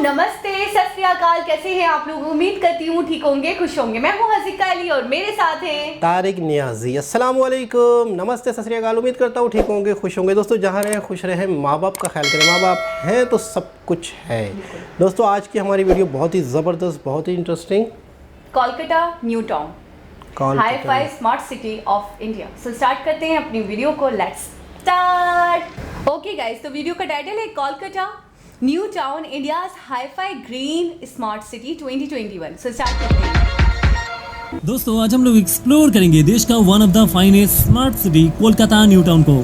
नमस्ते, सत श्री अकाल। कैसे हैं आप लोग? उम्मीद करती हूँ ठीक होंगे, खुश होंगे। मैं हूँ हसीका अली और मेरे साथ हैं तारिक नियाजी। अस्सलाम वालेकुम, नमस्ते, सत श्री अकाल। उम्मीद करता हूँ ठीक होंगे, खुश होंगे। दोस्तों जहाँ रहें खुश रहें, माँ बाप का ख्याल करें। माँ बाप हैं तो सब कुछ है। दोस्तों आज की हमारी वीडियो बहुत ही ज़बरदस्त, बहुत ही interesting. Kolkata new town, hi fi smart city of India. So start करते हैं अपनी वीडियो को। Let's start. ओके गाइस, तो वीडियो का टाइटल है Kolkata new town, India's hi fi green smart city 2021। So start करते हैं। दोस्तों आज हम लोग एक्सप्लोर करेंगे देश का one of the finest smart city Kolkata new town को,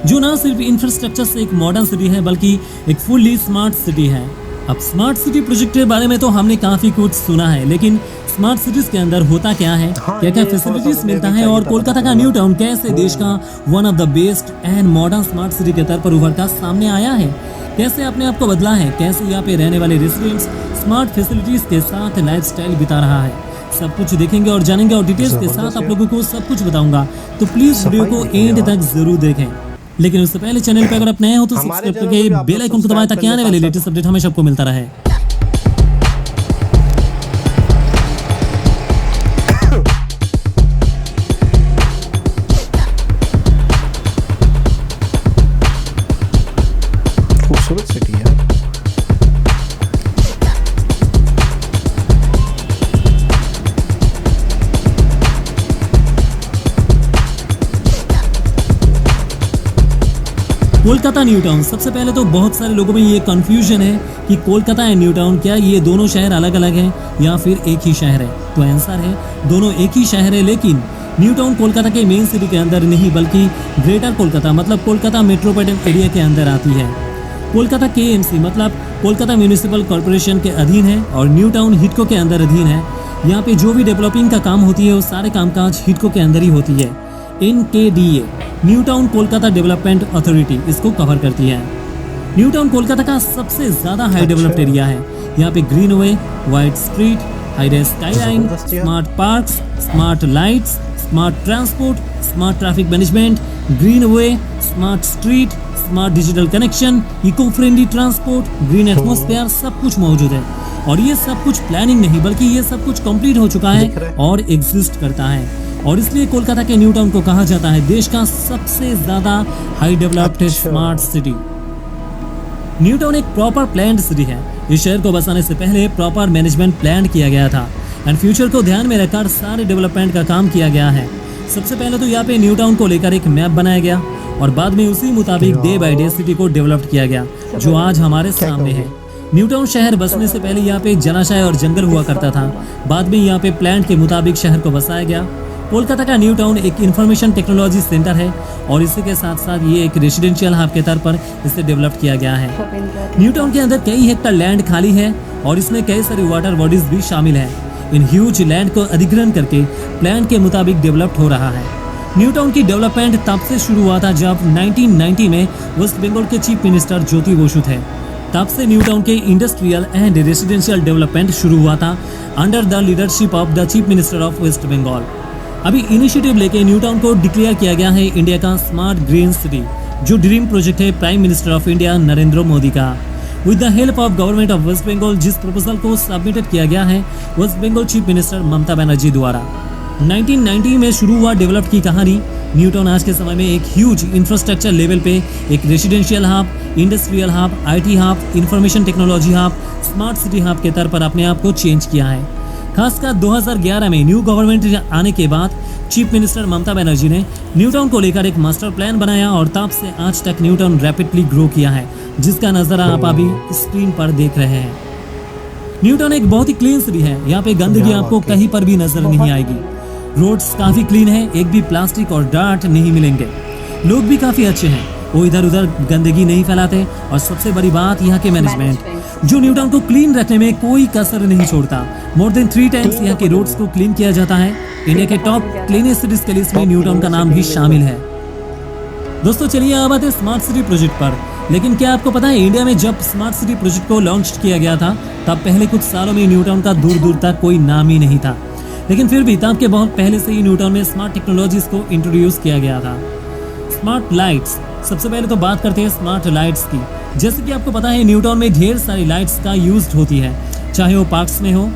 जो ना सिर्फ इंफ्रास्ट्रक्चर से एक मॉडर्न सिटी है बल्कि एक फुल्ली स्मार्ट सिटी है। अब स्मार्ट सिटी प्रोजेक्ट के बारे में तो हमने काफी कुछ सुना है, लेकिन स्मार्ट सिटीज के अंदर होता क्या है, क्या क्या फैसिलिटीज मिलता है और कोलकाता का न्यू टाउन कैसे देश का one of the best and modern smart city के तौर पर उभर कर सामने आया है, कैसे अपने आप को बदला है, कैसे यहाँ पे रहने वाले रेसिडेंट्स स्मार्ट फैसिलिटीज के साथ लाइफस्टाइल बिता रहा है, सब कुछ देखेंगे और जानेंगे और डिटेल्स के साथ आप लोगों को सब कुछ बताऊंगा। तो प्लीज वीडियो को एंड तक जरूर देखें। लेकिन उससे पहले चैनल पे अगर आप नए हो तो सब्सक्राइब करके बेल आइकन को दबाएं ताकि आने वाले लेटेस्ट अपडेट हमेशा आपको मिलता रहे। खूबसूरत सिटी है। कोलकाता न्यू टाउन, सबसे पहले तो बहुत सारे लोगों में ये कंफ्यूजन है कि कोलकाता एंड न्यू टाउन क्या ये दोनों शहर अलग अलग हैं या फिर एक ही शहर है। तो आंसर है दोनों एक ही शहर है, लेकिन न्यू टाउन कोलकाता के मेन सिटी के अंदर नहीं बल्कि ग्रेटर कोलकाता मतलब कोलकाता मेट्रोपॉलिटन एरिया के अंदर आती है। कोलकाता KMC मतलब कोलकाता म्यूनिसिपल कॉर्पोरेशन के अधीन है और न्यू टाउन हिडको के अंदर अधीन है। यहाँ पे जो भी डेवलपिंग का काम होती है वो सारे कामकाज हिडको के अंदर ही होती है। NKDA new town Kolkata development authority इसको कवर करती है। न्यू टाउन कोलकाता का सबसे ज्यादा हाई डेवलप्ड एरिया है। यहाँ पे greenway, wide street, high skyline, smart parks, smart lights, smart transport, smart traffic management, greenway, smart street, smart digital connection, eco friendly transport, green atmosphere, सब कुछ मौजूद है। और ये सब कुछ प्लानिंग नहीं बल्कि ये सब कुछ कंप्लीट हो चुका है और एग्जिस्ट करता है। और इसलिए कोलकाता के न्यू टाउन को कहा जाता है देश का सबसे ज्यादा high developed smart city. New town एक प्रॉपर प्लान्ड सिटी है। इस शहर को बसाने से पहले प्रॉपर मैनेजमेंट प्लान किया गया था एंड फ्यूचर को ध्यान में रखकर सारे डेवलपमेंट का काम किया गया है। सबसे पहले तो यहाँ पे न्यू टाउन को लेकर एक मैप बनाया गया और बाद में उसी मुताबिक डे बाय डे सिटी को डेवलप किया गया जो आज हमारे सामने है। न्यू टाउन शहर बसने से पहले यहाँ पे जलाशय और जंगल हुआ करता था, बाद में यहाँ पे प्लान के मुताबिक शहर को बसाया गया। कोलकाता का न्यू टाउन एक इंफॉर्मेशन टेक्नोलॉजी सेंटर है और इसी के साथ साथ ये एक रेसिडेंशियल हब के तौर पर इसे डेवलप किया गया है। न्यू टाउन के अंदर कई हेक्टर लैंड खाली है और इसमें कई सारी वाटर बॉडीज भी शामिल है। इन ह्यूज लैंड को अधिग्रहण करके प्लान के मुताबिक डेवलप हो रहा है। न्यू टाउन की डेवलपमेंट तब से शुरू हुआ था जब 1990 में वेस्ट बंगाल के चीफ मिनिस्टर ज्योति बसु थे। तब से न्यू टाउन के इंडस्ट्रियल एंड रेसिडेंशियल डेवलपमेंट शुरू हुआ था under the leadership of the chief minister of waste Bengal. अभी इनिशिएटिव लेके न्यू टाउन को डिक्लेयर किया गया है इंडिया का स्मार्ट ग्रीन सिटी, जो ड्रीम प्रोजेक्ट है prime minister of India Narendra Modi का। With the help of government of waste Bengal, जिस प्रपोजल को सबमिटेड किया गया है West Bengal chief minister Mamata Banerjee द्वारा। 1990 में शुरू हुआ डेवलप की कहानी। न्यू टाउन आज के समय में एक ह्यूज इंफ्रास्ट्रक्चर लेवल पे एक residential hub, industrial hub, IT hub, information technology hub, smart city hub के तौर पर अपने आप को चेंज किया है। खासकर 2011 में न्यू गवर्नमेंट आने के बाद चीफ मिनिस्टर ममता बनर्जी ने न्यू टाउन को लेकर एक मास्टर प्लान बनाया और तब से आज तक न्यू टाउन रैपिडली ग्रो किया है, जिसका नजारा आप अभी स्क्रीन पर देख रहे हैं। न्यू टाउन एक बहुत ही क्लीन सिटी है। यहाँ पे गंदगी आपको कहीं पर भी नजर नहीं आएगी। रोड्स काफी क्लीन है, एक भी प्लास्टिक और डार्ट नहीं मिलेंगे। लोग भी काफी अच्छे हैं, वो इधर उधर गंदगी नहीं फैलाते। और सबसे बड़ी बात यहाँ के मैनेजमेंट, जो न्यू टाउन को क्लीन रखने में कोई कसर नहीं छोड़ता। मोर देन 3 टाइम्स यहाँ के रोड्स को क्लीन किया जाता है। इंडिया के टॉप क्लीनेस्ट सिटीज के लिस्ट में न्यू टाउन का नाम भी शामिल है। दोस्तों चलिए अब आते हैं स्मार्ट सिटी प्रोजेक्ट पर। लेकिन क्या आपको पता है इंडिया में जब स्मार्ट सिटी प्रोजेक्ट को लॉन्च किया गया था तब पहले कुछ सालों में न्यू टाउन का दूर दूर तक कोई नाम ही नहीं था, लेकिन फिर भी तब के बहुत पहले से ही न्यू टाउन में स्मार्ट टेक्नोलॉजीज को इंट्रोड्यूस किया गया था। स्मार्ट लाइट्स सबसे पहले तो बात करते हैं स्मार्ट लाइट्स की। जैसे कि आपको पता है न्यू टाउन में ढेर सारी लाइट्स का यूज होती है, चाहे वो पार्क्स में हो,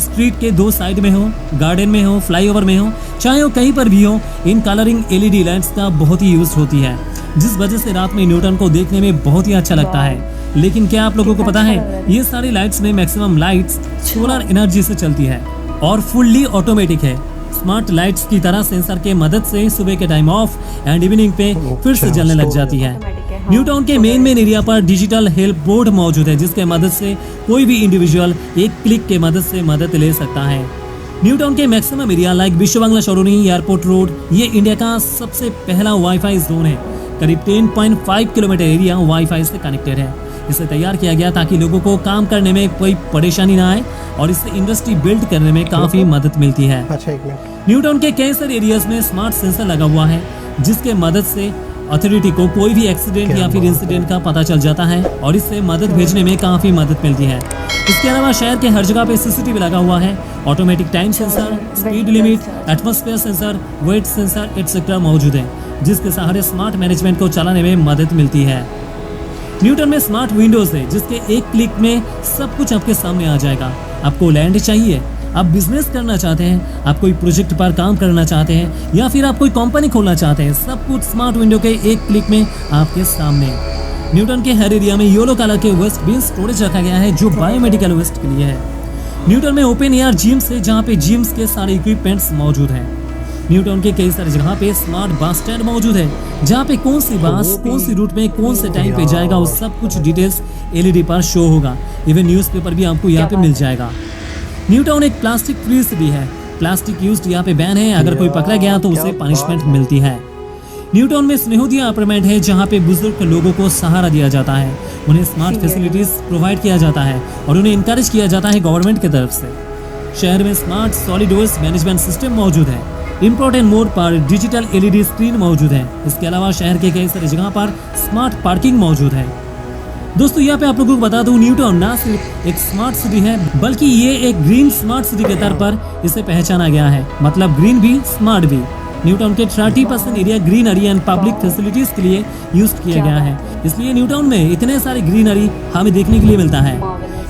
स्ट्रीट के 2 साइड में हो, गार्डन में हो, फ्लाईओवर में हो, चाहे वो कहीं पर भी हो, इन कलरिंग LED लाइट्स का बहुत ही यूज होती है, जिस वजह से रात में न्यू टाउन को देखने में बहुत ही अच्छा लगता है। लेकिन क्या आप लोगों को पता है ये सारी लाइट्स में मैक्सिमम लाइट्स सोलर एनर्जी से चलती है और फुल्ली ऑटोमेटिक है। स्मार्ट लाइट्स की तरह सेंसर के मदद से सुबह के टाइम ऑफ एंड इवनिंग पे फिर से जलने लग जाती है। न्यू टाउन के मेन एरिया पर डिजिटल हेल्प बोर्ड मौजूद है, जिसके मदद से कोई भी इंडिविजुअल एक क्लिक के मदद से मदद ले सकता है। न्यू टाउन के मैक्सिमम एरिया लाइक विश्व बांग्ला सरोनी, एयरपोर्ट रोड, ये इंडिया का सबसे पहला वाईफाई जोन है। करीब 10.5 किलोमीटर एरिया वाईफाई से कनेक्टेड है। इसे तैयार किया गया ताकि लोगों को काम करने में कोई परेशानी ना आए और इससे इंडस्ट्री बिल्ड करने में काफी मदद मिलती है। न्यू टाउन के कई सारे एरियाज में स्मार्ट सेंसर लगा हुआ है, जिसके मदद से अथॉरिटी को कोई भी एक्सीडेंट या फिर इंसिडेंट का पता चल जाता है और इससे मदद भेजने में काफी मदद मिलती है। इसके अलावा शहर के हर जगह पे CCTV लगा हुआ है, automatic time sensor, speed limit, atmosphere sensor, weight sensor etcetera मौजूद है, जिसके सहारे स्मार्ट मैनेजमेंट को चलाने में मदद मिलती है। न्यू टाउन में स्मार्ट विंडोज है, जिसके एक क्लिक में सब कुछ आपके सामने आ जाएगा। आपको लैंड चाहिए, आप बिजनेस करना चाहते हैं, आप कोई प्रोजेक्ट पर काम करना चाहते हैं या फिर आप कोई कंपनी खोलना चाहते हैं, सब कुछ स्मार्ट विंडो के एक क्लिक में आपके सामने। न्यू टाउन के हर एरिया में येलो कलर के वेस्ट बिन स्टोरेज रखा गया है, जो बायोमेडिकल वेस्ट के लिए है। न्यू टाउन में ओपन एयर जिम्स है, जहाँ पे जिम्स के सारे इक्विपमेंट्स मौजूद हैं। न्यू टाउन के कई सारी जगह पे स्मार्ट बस स्टैंड मौजूद है, जहाँ पे कौन सी बस कौन सी रूट में कौन से टाइम पे जाएगा वो सब कुछ डिटेल्स LED पर शो होगा। इवन न्यूज़पेपर भी आपको यहाँ पे मिल जाएगा। न्यू टाउन एक प्लास्टिक फ्री सिटी है, प्लास्टिक यूज यहाँ पे बैन है, अगर कोई पकड़ा गया तो उसे पनिशमेंट मिलती है। न्यू टाउन में स्नेहोदया अपार्टमेंट है, जहाँ पे बुजुर्ग लोगों को सहारा दिया जाता है, उन्हें स्मार्ट फैसिलिटीज प्रोवाइड किया जाता है और उन्हें इनकरेज किया जाता है गवर्नमेंट की तरफ से। शहर में smart solid waste management system मौजूद है, इम्पोर्टेंट मोड पर डिजिटल LED स्क्रीन मौजूद है। इसके अलावा शहर के कई सारी जगह पर स्मार्ट पार्किंग मौजूद है। दोस्तों यहाँ पे आप लोगों को बता दूं, न्यू टाउन ना सिर्फ एक स्मार्ट सिटी है, बल्कि ये एक ग्रीन स्मार्ट सिटी के तौर पर इसे पहचाना गया है, मतलब ग्रीन भी स्मार्ट भी। न्यू टाउन के 30% area greenery and public facilities के लिए यूज किया गया है, इसलिए न्यू टाउन में इतने सारे ग्रीनरी हमें देखने के लिए मिलता है।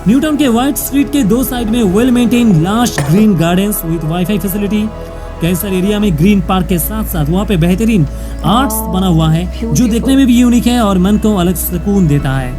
न्यू टाउन के व्हाइट स्ट्रीट के 2 साइड में well maintain large green gardens with wifi facility. कई सारे एरिया में ग्रीन पार्क के साथ साथ वहाँ पे बेहतरीन आर्ट्स बना हुआ है, जो देखने में भी यूनिक है और मन को अलग सुकून देता है।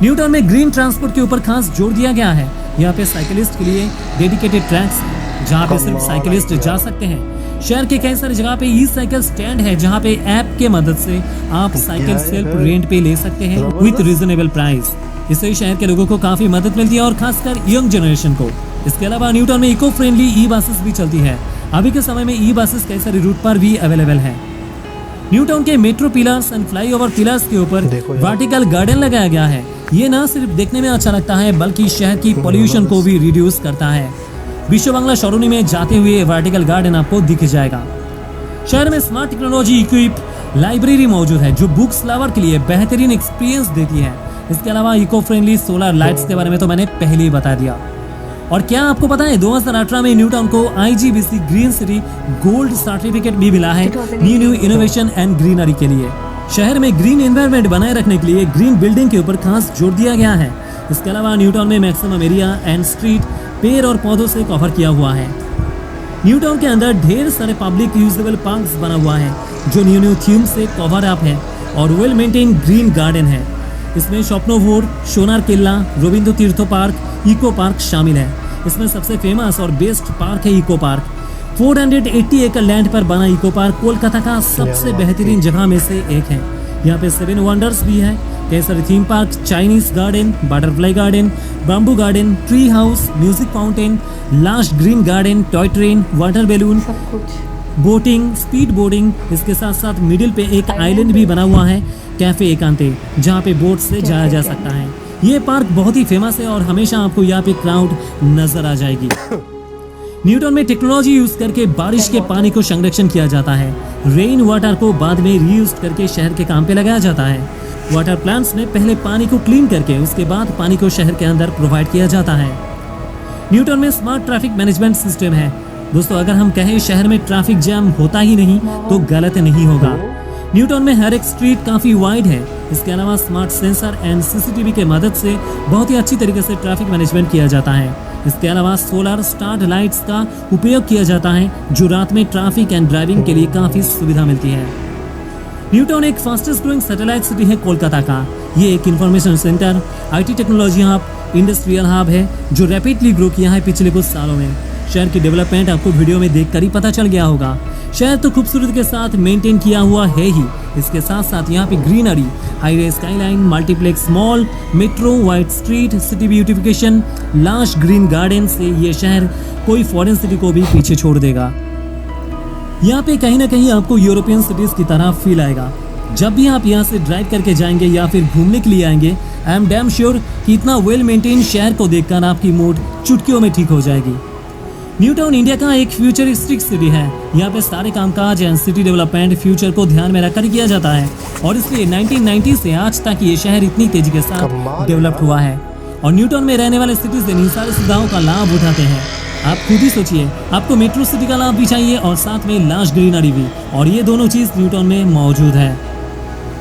न्यू टाउन में ग्रीन ट्रांसपोर्ट के ऊपर खास जोर दिया गया है। यहाँ पे साइकिलिस्ट के लिए डेडिकेटेड ट्रैक्स हैं, जहाँ पे सिर्फ साइकिलिस्ट जा सकते हैं। शहर के कई सारी जगह पे ई-साइकिल स्टैंड है, जहाँ पे ऐप के मदद से आप साइकिल सेल्फ रेंट पे ले सकते हैं विद रीजनेबल प्राइस। इससे शहर के लोगों को काफी मदद मिलती है और खासकर यंग जनरेशन को। इसके अलावा न्यू टाउन में इको फ्रेंडली ई-बसेस भी चलती है। अभी के समय में ई-बसेस कई सारे रूट पर भी अवेलेबल है। न्यू टाउन के metro pillars and flyover pillars के ऊपर वर्टिकल गार्डन लगाया गया है। ये न सिर्फ देखने में अच्छा लगता है, बल्कि शहर की पॉल्यूशन को भी रिड्यूस करता है। विश्व बांग्ला सरोनी में जाते हुए वर्टिकल गार्डन आपको दिख जाएगा। शहर में स्मार्ट टेक्नोलॉजी इक्विप लाइब्रेरी मौजूद है, जो बुक्स लवर के लिए बेहतरीन एक्सपीरियंस देती है। इसके अलावा इको फ्रेंडली सोलर लाइट्स के बारे में तो मैंने पहले ही बता दिया। और क्या आपको पता है 2018 में न्यू टाउन को IGBC green city gold certificate भी मिला है न्यू इनोवेशन एंड ग्रीनरी के लिए। शहर में ग्रीन एनवायरनमेंट बनाए रखने के लिए ग्रीन बिल्डिंग के ऊपर खास जोर दिया गया है। इसके अलावा न्यू टाउन में मैक्सिमम एरिया एंड स्ट्रीट पेड़ और पौधों से कवर किया हुआ है। न्यू टाउन के अंदर ढेर सारे पब्लिक यूजेबल पार्क्स बना हुआ है, जो न्यू थीम से कवर अप है और वेल मेंटेन ग्रीन गार्डन है। इसमें शॉपनोवोर, सोनार किला, रविंद्र तीर्थो पार्क, इको पार्क शामिल है। इसमें सबसे फेमस और बेस्ट पार्क है इको पार्क। 480 एकड़ लैंड पर बना इको पार्क कोलकाता का सबसे बेहतरीन जगह में से एक है। यहाँ पे 7 वंडर्स भी है, कई सारे theme park, Chinese garden, butterfly garden, bamboo garden, tree house, music fountain, large green garden, toy train, water balloon, सब कुछ, बोटिंग, स्पीड बोर्डिंग। इसके साथ साथ मिडिल पे एक आइलैंड भी बना हुआ है, कैफे एकांते, जहाँ पे बोट से जाया जा सकता है। ये पार्क बहुत ही फेमस है और हमेशा आपको यहाँ पे क्राउड नजर आ जाएगी। न्यू टाउन में टेक्नोलॉजी यूज करके बारिश के पानी को संरक्षण किया जाता है। रेन वाटर को बाद में रीयूज करके शहर के काम पे लगाया जाता है। वाटर प्लांट्स में पहले पानी को क्लीन करके उसके बाद पानी को शहर के अंदर प्रोवाइड किया जाता है। न्यू टाउन में स्मार्ट ट्रैफिक मैनेजमेंट सिस्टम है। दोस्तों, अगर हम कहें शहर में ट्रैफिक जैम होता ही नहीं तो गलत नहीं होगा। न्यू टाउन में हर एक स्ट्रीट काफी वाइड है। इसके अलावा स्मार्ट सेंसर एंड सीसीटीवी के मदद से बहुत ही अच्छी तरीके से ट्रैफिक मैनेजमेंट किया जाता है। इसके अलावा सोलर स्टार लाइट्स का उपयोग किया जाता है, जो रात में ट्रैफिक एंड ड्राइविंग के लिए काफी सुविधा मिलती है। न्यू टाउन एक फास्टेस्ट ग्रोइंग सैटेलाइट सिटी है कोलकाता का। ये एक information centre, IT technology hub, industrial hub है जो रैपिडली ग्रो किया है पिछले कुछ सालों में। शहर की डेवलपमेंट आपको वीडियो में देखकर ही पता चल गया होगा। शहर तो खूबसूरती के साथ मेंटेन किया हुआ है ही, इसके साथ साथ यहाँ पे greenery, highway skyline, multiplex mall, metro, wide street, city beautification, large green garden से ये शहर कोई फॉरेन सिटी को भी पीछे छोड़ देगा। यहाँ पे कहीं ना कहीं आपको यूरोपियन सिटीज की तरह फील आएगा। जब भी आप यहाँ से ड्राइव करके जाएंगे या फिर घूमने के लिए आएंगे, आई एम डैम श्योर कि इतना वेल मेंटेन शहर को देखकर आपकी मूड चुटकियों में ठीक हो जाएगी। न्यू टाउन इंडिया का एक फ्यूचरिस्टिक सिटी है। यहाँ पे सारे कामकाज एंड सिटी डेवलपमेंट फ्यूचर को ध्यान में रखकर किया जाता है और इसलिए 1990 से आज तक ये शहर इतनी तेजी के साथ डेवलप हुआ है और न्यू टाउन में रहने वाले सिटीजन इन सारी सुविधाओं का लाभ उठाते हैं। आप खुद ही सोचिए, आपको मेट्रो सिटी का लाभ भी चाहिए और साथ में लार्ज ग्रीनरी भी, और ये दोनों चीज़ न्यू टाउन में मौजूद है।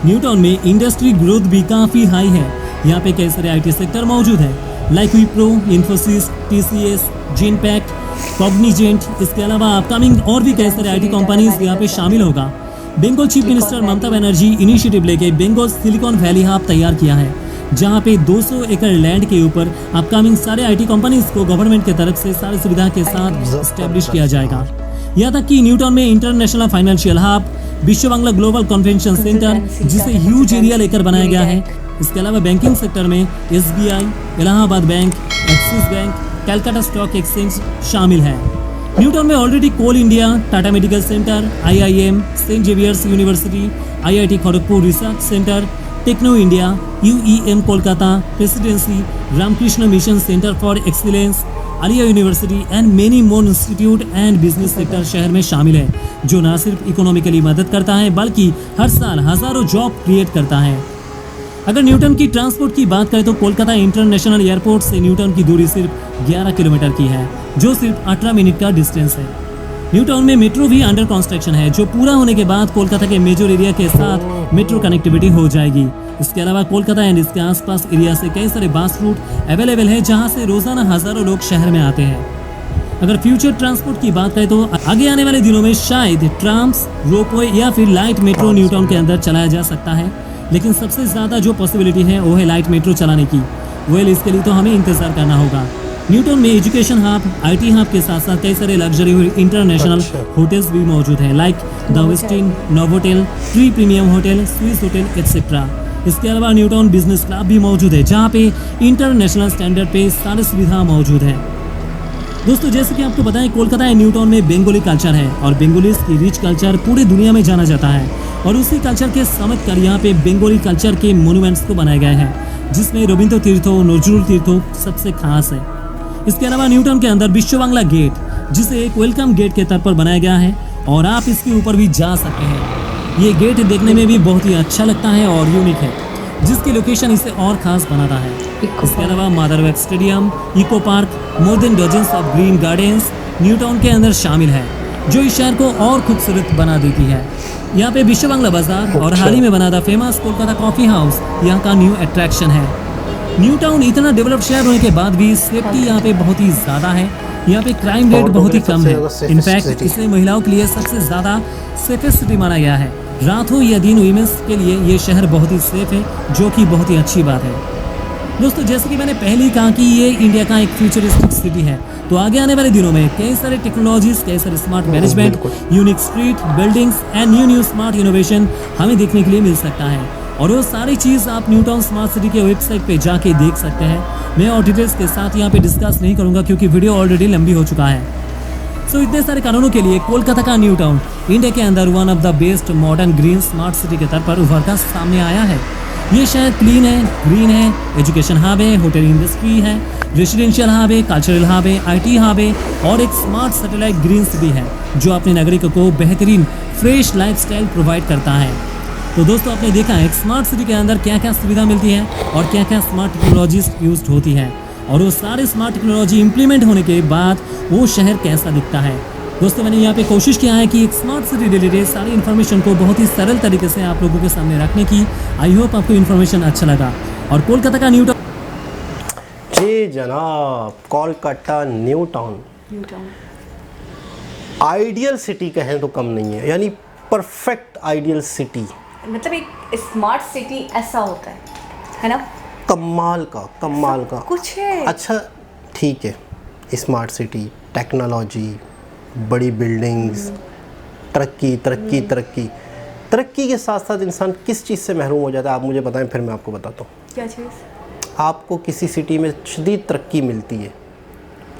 न्यू टाउन में इंडस्ट्री ग्रोथ भी काफ़ी हाई है। यहाँ पे कई सारे आईटी सेक्टर मौजूद है like Wipro, Infosys, TCS, Genpact, Cognizant. इसके अलावा अपकमिंग और भी कई सारे आईटी कंपनीज यहाँ पे शामिल होगा। Bengal chief minister Mamata Banerjee initiative लेके बंगाल सिलिकॉन वैली हब तैयार किया है, जहाँ पे 200 एकड़ लैंड के ऊपर अपकमिंग सारे आईटी कंपनीज को गवर्नमेंट की तरफ से सारी सुविधा के साथ एस्टेब्लिश किया जाएगा। यहाँ तक कि न्यू टाउन में international financial hub, Biswa Bangla global convention centre, जिसे ह्यूज एरिया लेकर बनाया गया है। इसके अलावा बैंकिंग सेक्टर में SBI, Allahabad bank, Axis bank, Calcutta stock exchange शामिल है। न्यू टाउन में already Coal India, Tata medical centre, IIM, Saint Xavier's university, IIT Kharagpur research centre, Techno India, UEM Kolkata, Presidency, Ramakrishna mission centre for excellence, Aliah university and many more institute and business sector शहर में शामिल है, जो न सिर्फ इकोनॉमिकली मदद करता है बल्कि हर साल हजारों जॉब क्रिएट करता है। अगर न्यू टाउन की ट्रांसपोर्ट की बात करें तो कोलकाता इंटरनेशनल एयरपोर्ट से न्यू टाउन की दूरी सिर्फ 11 किलोमीटर की है, जो सिर्फ 18 मिनट का डिस्टेंस है। न्यू टाउन में मेट्रो भी अंडर कंस्ट्रक्शन है, जो पूरा होने के बाद कोलकाता के मेजर एरिया के साथ मेट्रो कनेक्टिविटी हो जाएगी। इसके अलावा कोलकाता एंड इसके आसपास एरिया से कई सारे बस रूट अवेलेबल है, जहां से रोजाना हजारों लोग शहर में आते हैं। अगर फ्यूचर ट्रांसपोर्ट की बात करें तो आगे आने वाले दिनों में शायद ट्राम्स, रोपवे या फिर लाइट मेट्रो न्यू टाउन के अंदर चलाया जा सकता है, लेकिन सबसे ज़्यादा जो पॉसिबिलिटी है वो है लाइट मेट्रो चलाने की। वेल, इसके लिए तो हमें इंतजार करना होगा। न्यू टाउन में एजुकेशन हब, IT हब के साथ साथ कई सारे लग्जरी इंटरनेशनल होटल्स भी मौजूद हैं like the Westin, Novotel, tree premium hotel, Swiss hotel etcetera. इसके अलावा न्यू टाउन बिजनेस क्लब भी मौजूद है, जहाँ पे इंटरनेशनल स्टैंडर्ड पे सारी सुविधा मौजूद है। दोस्तों, जैसे कि आपको बताएं, कोलकाता एंड न्यू टाउन में बंगाली कल्चर है और बंगालीज की रिच कल्चर पूरी दुनिया में जाना जाता है और उसी कल्चर के समझकर यहाँ पे बंगाली कल्चर के मोन्यूमेंट्स को बनाए गए हैं, जिसमें रविंद्र तीर्थो, नजरुल तीर्थो सबसे खास है। इसके अलावा न्यू टाउन के अंदर विश्व बांग्ला गेट, जिसे एक वेलकम गेट के तौर पर बनाया गया है और आप इसके ऊपर भी जा सकते हैं। ये गेट देखने में भी बहुत ही अच्छा लगता है और यूनिक है, जिसकी लोकेशन इसे और खास बनाता है। इसके अलावा मादरवेक stadium, eco park, more than dozens of green gardens new town के अंदर शामिल है, जो इस शहर को और खूबसूरत बना देती है। यहाँ पे विश्व बांग्ला बाजार और हाल ही में बना था फेमस कोलकाता कॉफी हाउस यहाँ का न्यू अट्रैक्शन है। न्यू टाउन इतना डेवलप शहर होने के बाद भी सेफ्टी यहाँ पे बहुत ही ज़्यादा है। यहाँ पे क्राइम रेट बहुत ही कम है। इनफैक्ट इसे महिलाओं के लिए सबसे ज़्यादा सेफेस्ट सिटी माना गया है। रात हो या दिन, वीमेंस के लिए ये शहर बहुत ही सेफ है, जो कि बहुत ही अच्छी बात है। दोस्तों, जैसे कि मैंने पहले ही कहा कि ये इंडिया का एक फ्यूचरिस्टिक सिटी है, तो आगे आने वाले दिनों में कई सारे टेक्नोलॉजीज, कई सारे smart management, unique street, buildings and new smart innovation हमें देखने के लिए मिल सकता है। और वो सारी चीज़ आप न्यू टाउन स्मार्ट सिटी के वेबसाइट पे जाके देख सकते हैं। मैं और डिटेल्स के साथ यहाँ पे डिस्कस नहीं करूँगा क्योंकि वीडियो ऑलरेडी लंबी हो चुका है। सो इतने सारे कारणों के लिए कोलकाता का न्यू टाउन इंडिया के अंदर one of the best modern green smart city के तौर पर उभर कर सामने आया है। ये शहर क्लीन है, ग्रीन है, एजुकेशन हब है, होटल इंडस्ट्री है, रेसिडेंशियल हब है, कल्चरल हब है, IT हब है और एक स्मार्ट सैटेलाइट ग्रीन सिटी है, जो अपने नागरिकों को बेहतरीन फ्रेश लाइफस्टाइल प्रोवाइड करता है। तो दोस्तों, आपने देखा है एक स्मार्ट सिटी के अंदर क्या क्या सुविधा मिलती है और क्या क्या स्मार्ट टेक्नोलॉजीज यूज होती है, और वो सारे स्मार्ट टेक्नोलॉजी इम्प्लीमेंट होने के बाद वो शहर कैसा दिखता है। दोस्तों मैंने यहाँ पे कोशिश किया है कि एक स्मार्ट सिटी रिलेटेड सारी इन्फॉर्मेशन को बहुत ही सरल तरीके से आप लोगों के सामने रखने की। आई होप आपको इन्फॉर्मेशन अच्छा लगा। और कोलकाता का न्यू टाउन, जी जनाब, Kolkata new town ideal city कहें तो कम नहीं है, यानी परफेक्ट आइडियल सिटी। मतलब एक स्मार्ट सिटी ऐसा होता है ना? कमाल का कुछ है। अच्छा ठीक है, स्मार्ट सिटी, टेक्नोलॉजी, बड़ी बिल्डिंग्स, तरक्की के साथ साथ इंसान किस चीज़ से महरूम हो जाता है आप मुझे बताएं, फिर मैं आपको बताता हूँ। क्या चीज़? आपको किसी सिटी में शदीद तरक्की मिलती है,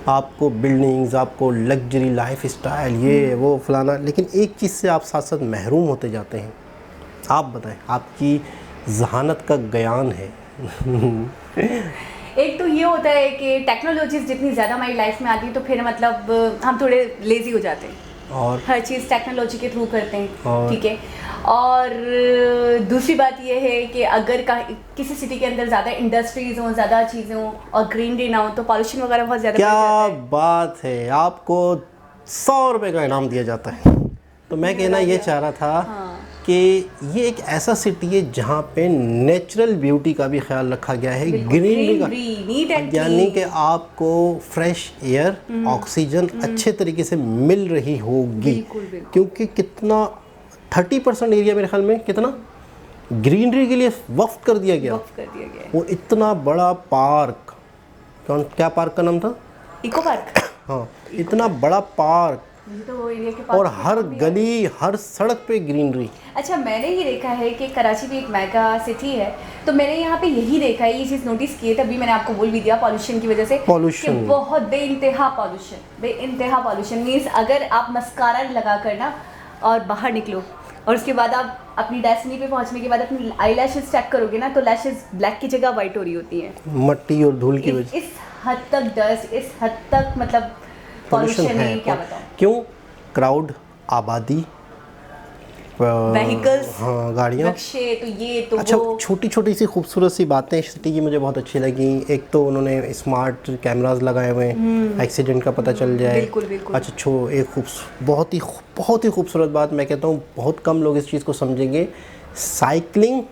आपको बिल्डिंग्स, आपको लग्जरी लाइफ स्टाइल, ये वो फलाना, लेकिन एक चीज़ से आप साथ साथ महरूम होते जाते हैं। आप बताएं, आपकी जहानत का ज्ञान है। एक तो ये होता है कि टेक्नोलॉजीज जितनी ज़्यादा हमारी लाइफ में आती है तो फिर मतलब हम थोड़े लेज़ी हो जाते हैं और हर चीज़ टेक्नोलॉजी के थ्रू करते हैं, ठीक है। और दूसरी बात ये है कि अगर किसी सिटी के अंदर ज़्यादा इंडस्ट्रीज हों, ज़्यादा चीज़ें हों और ग्रीनरी ना हो तो पॉल्यूशन वगैरह बहुत ज़्यादा क्या बढ़ जाता है। बात है, आपको 100 रुपये का इनाम दिया जाता है। तो मैं कहना ये चाह रहा था कि ये एक ऐसा सिटी है जहाँ पे नेचुरल ब्यूटी का भी ख्याल रखा गया है, ग्रीनरी का, यानी कि आपको फ्रेश एयर, ऑक्सीजन अच्छे तरीके से मिल रही होगी। क्योंकि कितना 30% एरिया मेरे ख्याल में कितना ग्रीनरी के लिए वक्फ कर दिया गया। वो इतना बड़ा पार्क, क्या पार्क का नाम था? Eco park. हाँ, इतना बड़ा पार्क तो एरिया के पास और हर गली हर सड़क पे ग्रीनरी। अच्छा, मैंने ये देखा है कि कराची भी एक मेगा सिटी है, तो मैंने यहाँ पे यही देखा है, ये चीज़ नोटिस की है, तभी मैंने आपको बोल भी दिया पॉल्यूशन की वजह से। पॉल्यूशन बहुत बेइंतहा पॉल्यूशन मीन्स अगर आप मस्कारा लगा कर ना और बाहर निकलो और उसके बाद आप अपनी डेस्टिनी पे पहुँचने के बाद अपनी आई लैशेज चेक करोगे ना तो लैशेज ब्लैक की जगह वाइट हो रही होती हैं, मट्टी और धूल की वजह। इस हद तक डस्ट, इस हद तक मतलब पॉल्यूशन है, क्या बताऊं। क्यों? क्राउड, आबादी, व्हीकल्स, हाँ गाड़ियाँ, तो ये तो अच्छा वो। छोटी छोटी सी खूबसूरत सी बातें सिटी की मुझे बहुत अच्छी लगी। एक तो उन्होंने स्मार्ट कैमरास लगाए हुए हैं, एक्सीडेंट का पता चल जाए। बिल्कुल। अच्छा एक बहुत ही खूबसूरत बात, मैं कहता हूँ बहुत कम लोग इस चीज़ को समझेंगे। साइकिलिंग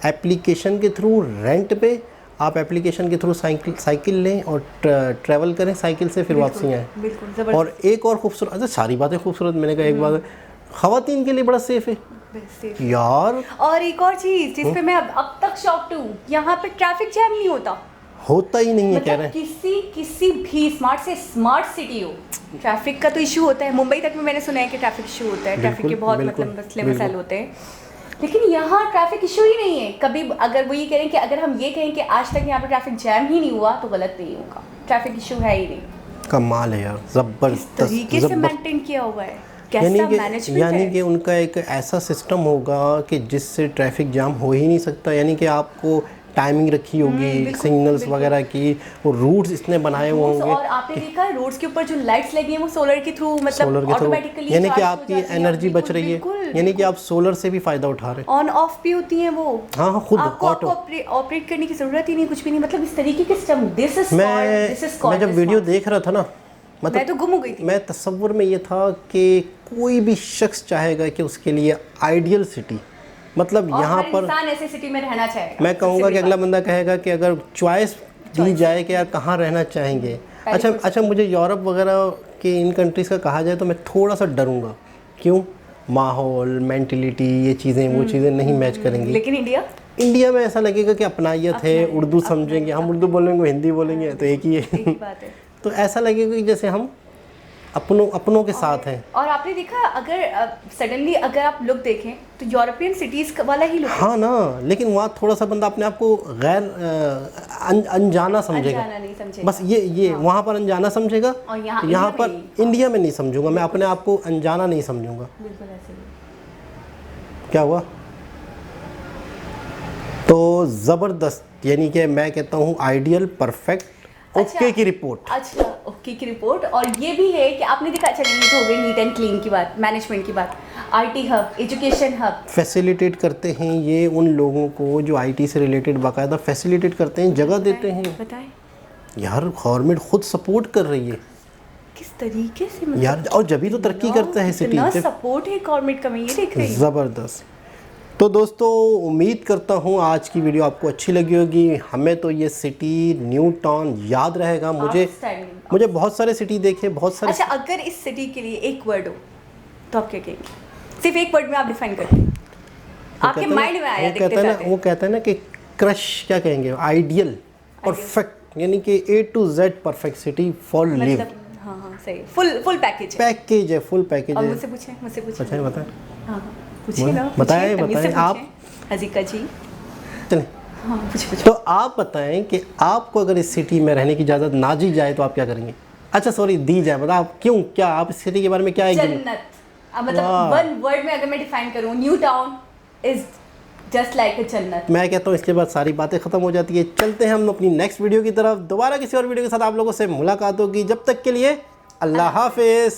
एप्लीकेशन के थ्रू रेंट पे, आप एप्लीकेशन के थ्रू साइकिल लें और ट्रैवल करें साइकिल से, फिर वापसी आए। और एक और खूबसूरत, अच्छा सारी बातें खूबसूरत, मैंने कहा एक बात, खवातीन के लिए बड़ा सेफ है यार। और एक और चीज़ जिस पे मैं अब तक शॉक्ड हूँ, यहाँ पे ट्रैफिक जैम नहीं होता ही नहीं है, मतलब कह रहे हैं। किसी भी स्मार्ट सिटी हो, ट्रैफिक का तो इशू होता है। मुंबई तक में मैंने सुना है कि ट्रैफिक इशू होता है, ट्रैफिक के बहुत मतलब मसले मसाइल होते हैं, लेकिन यहाँ ट्रैफिक इशू ही नहीं है कभी। अगर वो ये कहें कि अगर हम ये कहें कि आज तक यहाँ पे ट्रैफिक जैम ही नहीं हुआ तो गलत नहीं होगा, ट्रैफिक इशू है ही नहीं। कमाल है यार, जबरदस्त तरीके से मेंटेन किया हुआ है, कैसा मैनेजमेंट है। यानी कि उनका एक ऐसा सिस्टम होगा कि जिससे ट्रैफिक जाम हो ही नहीं सकता। यानी कि आपको टाइमिंग रखी होगी सिग्नल्स वगैरह की, वो रूट्स इसने बनाए हुए होंगे। और आपने देखा है रोड्स के ऊपर जो लाइट्स लगी हैं वो सोलर के थ्रू, मतलब ऑटोमेटिकली, यानी कि आपकी एनर्जी बच रही है, यानी कि आप सोलर से भी फायदा उठा रहे हैं। ऑन ऑफ भी होती हैं वो, हाँ खुद आपको ऑपरेट करने की जरूरत ही नहीं, कुछ भी नहीं, मतलब इस तरीके के सिस्टम। मैं जब वीडियो देख रहा था ना, मतलब मैं तो गुम हो गई थी। मैं तसव्वुर में ये था कि कोई भी शख्स चाहेगा कि उसके लिए आइडियल सिटी, मतलब यहाँ पर इंसान ऐसे सिटी में रहना चाहेगा। मैं कहूँगा कि अगला बंदा कहेगा कि अगर चॉइस दी जाए कि यार कहाँ रहना चाहेंगे। अच्छा मुझे यूरोप वगैरह के इन कंट्रीज़ का कहा जाए तो मैं थोड़ा सा डरूंगा। क्यों? माहौल, मेंटलिटी, ये चीज़ें वो चीज़ें नहीं मैच करेंगी। लेकिन इंडिया में ऐसा लगेगा कि अपनायत है, उर्दू समझेंगे, हम उर्दू बोलेंगे, हिंदी बोलेंगे, तो एक ही है। तो ऐसा लगेगा कि जैसे हम अपनों के साथ हैं। और आपने देखा अगर सडनली अगर आप लुक देखें तो यूरोपियन सिटीज़ वाला ही लुक है। हाँ ना, लेकिन वहाँ थोड़ा सा बंदा अपने आप को गैर अनजाना समझेगा, नहीं समझेगा। बस ये हाँ। वहाँ पर अनजाना समझेगा और यहाँ पर इंडिया में नहीं समझूंगा, मैं अपने आप को अनजाना नहीं समझूंगा। बिल्कुल ऐसे ही। क्या हुआ? तो ज़बरदस्त, यानी कि मैं कहता हूँ आइडियल, परफेक्ट, ओके की रिपोर्ट। अच्छा ओके की रिपोर्ट। और ये भी है कि आपने देखा, चलिए नीट हो गई, नीट एंड क्लीन की बात, मैनेजमेंट की बात, IT hub, education hub facilitate करते हैं ये उन लोगों को जो आईटी से रिलेटेड बाकायदा फैसिलिटेट करते हैं, जगह देते हैं। बताएं यार गवर्नमेंट खुद सपोर्ट कर रही है। किस तरीके से मतलब यार, और जब भी तो तरक्की करता है सिटी, इतना सपोर्ट है गवर्नमेंट का, मैं ये देख रही हूँ। ज़बरदस्त। तो दोस्तों उम्मीद करता हूँ आज की वीडियो आपको अच्छी लगी होगी। हमें तो ये सिटी न्यू टाउन याद रहेगा। मुझे बहुत सारे सिटी देखे, बहुत सारे। अच्छा, अगर इस सिटी के लिए एक वर्ड हो तो आप क्या कहेंगे? सिर्फ एक वर्ड में आप डिफाइन करते, आपके माइंड में आया दिखते जाते। वो कहता है ना कि क्रश, क्या कहेंगे, आइडियल, परफेक्ट, यानी कि A to Z perfect city for live. हाँ हाँ सही, फुल पैकेज है, फुल पैकेज है। मुझसे पूछें बताएं। हाँ पूछिए ना, बताएं आप हजीका जी। चलें, हाँ पूछ। तो आप बताएं कि आपको अगर इस सिटी में रहने की इजाज़त ना दी जाए तो आप क्या करेंगे? अच्छा सॉरी, दी जाए, मतलब आप क्यों, क्या आप इस सिटी के बारे में क्या है? जन्नत। मतलब वन वर्ड में अगर मैं डिफाइन करूँ, new town is just like अ जन्नत। मैं कहता हूँ इसके बाद सारी बातें ख़त्म हो जाती है। चलते हैं हम अपनी नेक्स्ट वीडियो की तरफ। दोबारा किसी और वीडियो के साथ आप लोगों से मुलाकात होगी। जब तक के लिए अल्लाह हाफिज़।